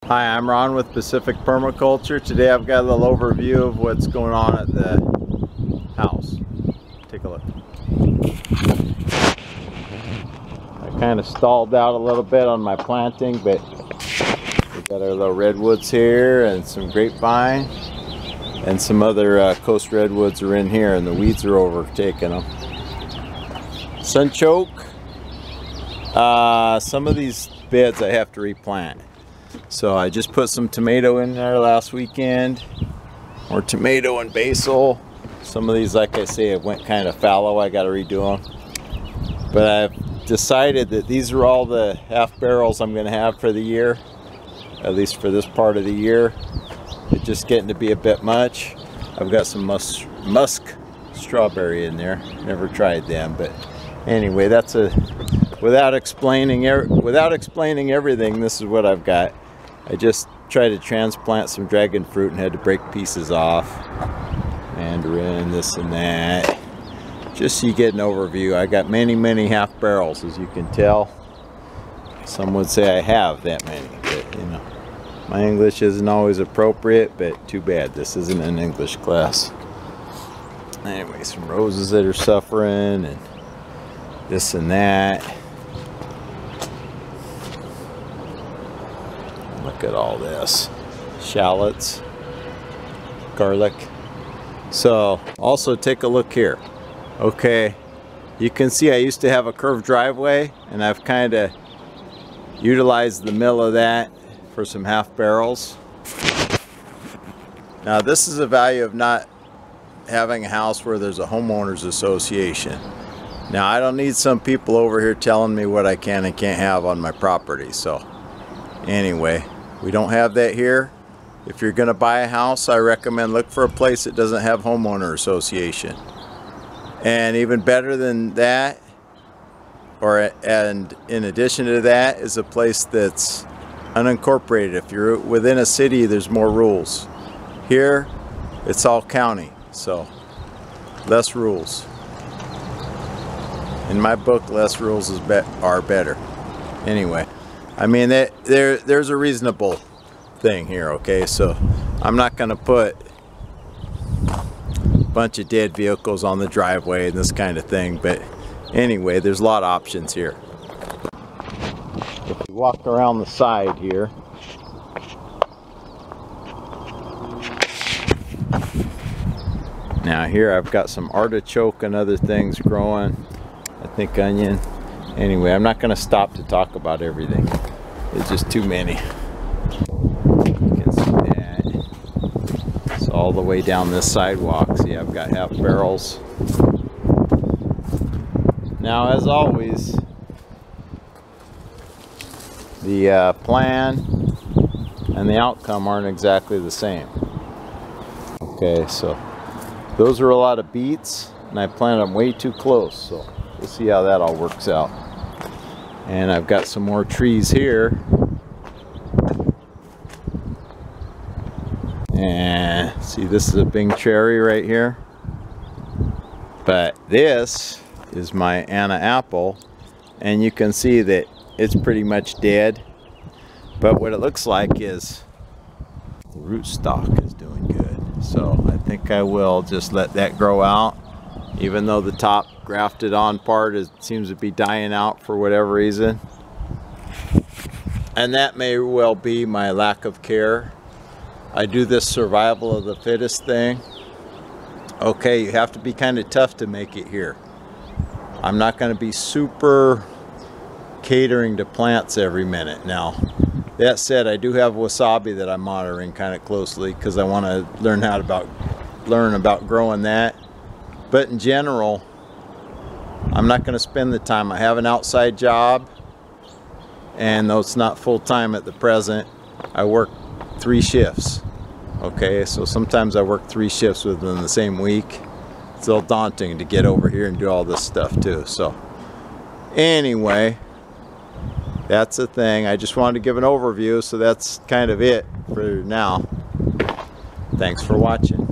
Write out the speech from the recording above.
Hi, I'm Ron with Pacific Permaculture. Today I've got a little overview of what's going on at the house. Take a look. I kind of stalled out a little bit on my planting, but we got our little redwoods here and some grapevine, and some other coast redwoods are in here, and the weeds are overtaking them. Sunchoke. Some of these beds I have to replant. So I just put some tomato in there last weekend, or tomato and basil. Some of these, like I say, it went kind of fallow. I got to redo them. But I've decided that these are all the half barrels I'm going to have for the year, at least for this part of the year. It's just getting to be a bit much. I've got some musk strawberry in there. Never tried them, but anyway, that's a without explaining everything. This is what I've got. I just tried to transplant some dragon fruit and had to break pieces off. Mandarin, this and that. Just so you get an overview. I got many half barrels, as you can tell. Some would say I have that many, but you know, my English isn't always appropriate, but too bad this isn't an English class. Anyway, some roses that are suffering and this and that. Look at all this. Shallots, garlic. So also take a look here. Okay, you can see I used to have a curved driveway, and I've kind of utilized the middle of that for some half barrels. Now this is the value of not having a house where there's a homeowners association. Now I don't need some people over here telling me what I can and can't have on my property. So anyway, we don't have that here. If you're going to buy a house, I recommend look for a place that doesn't have homeowner association. And even better than that, and in addition to that, is a place that's unincorporated. If you're within a city, there's more rules. Here, it's all county, so less rules. In my book, less rules are better. Anyway, I mean, there's a reasonable thing here, okay? So I'm not going to put a bunch of dead vehicles on the driveway and this kind of thing, but anyway, there's a lot of options here. If you walk around the side here, now here I've got some artichoke and other things growing. I think onion. Anyway, I'm not going to stop to talk about everything. There's just too many. You can see that. It's all the way down this sidewalk. See, I've got half barrels. Now, as always, the plan and the outcome aren't exactly the same. Okay, so those are a lot of beets, and I planted them way too close, so we'll see how that all works out. And I've got some more trees here. And see, this is a Bing cherry right here. But this is my Anna apple. And you can see that it's pretty much dead. But what it looks like is the rootstock is doing good. So I think I will just let that grow out. Even though the top grafted on part seems to be dying out for whatever reason. And that may well be my lack of care. I do this survival of the fittest thing. Okay, you have to be kind of tough to make it here. I'm not going to be super catering to plants every minute. Now, that said, I do have wasabi that I'm monitoring kind of closely because I want to learn about growing that. But in general, I'm not going to spend the time. I have an outside job, and though it's not full-time at the present, I work 3 shifts. Okay, so sometimes I work 3 shifts within the same week. It's a little daunting to get over here and do all this stuff too. So anyway, that's the thing. I just wanted to give an overview, so that's kind of it for now. Thanks for watching.